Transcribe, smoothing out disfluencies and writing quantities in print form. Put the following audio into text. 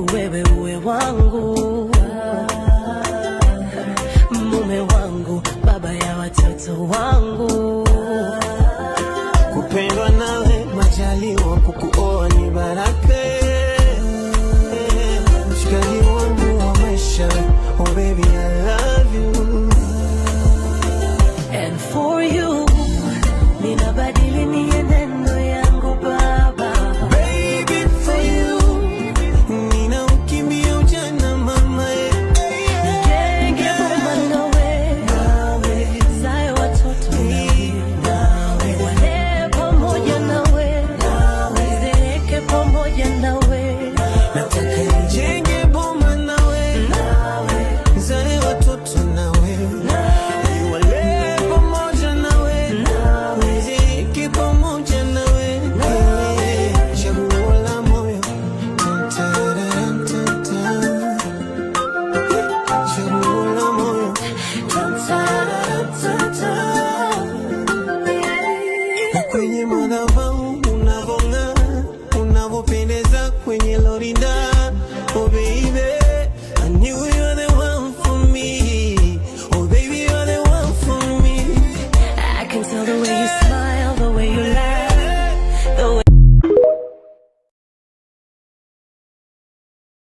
wewe uwe wangu, mume wangu, baba ya watoto wangu. Kupendwa nawe majaliwa, kukuoa ni baraka. Mshikaji wangu wa maisha, oh baby I love you. And for you, ninabadili mienendo yangu baba. Baby for you, nina ukimbia ujana mama. Nijenge boma nawe, zae watoto nawe, wale pamoja nawe, zeeke pamoja nawe. Nataka nijenge boma nawe, zae watoto nawe, wale pamoja nawe, zeeke pamoja nawe. Chaguo la moyo, chaguo la moyo. Na kwenye madhabahu unavong'aa, unavopendeza kwenye lorinda. Oh baby, I knew you were the one for me. Oh baby, you're the one for me. I can tell the way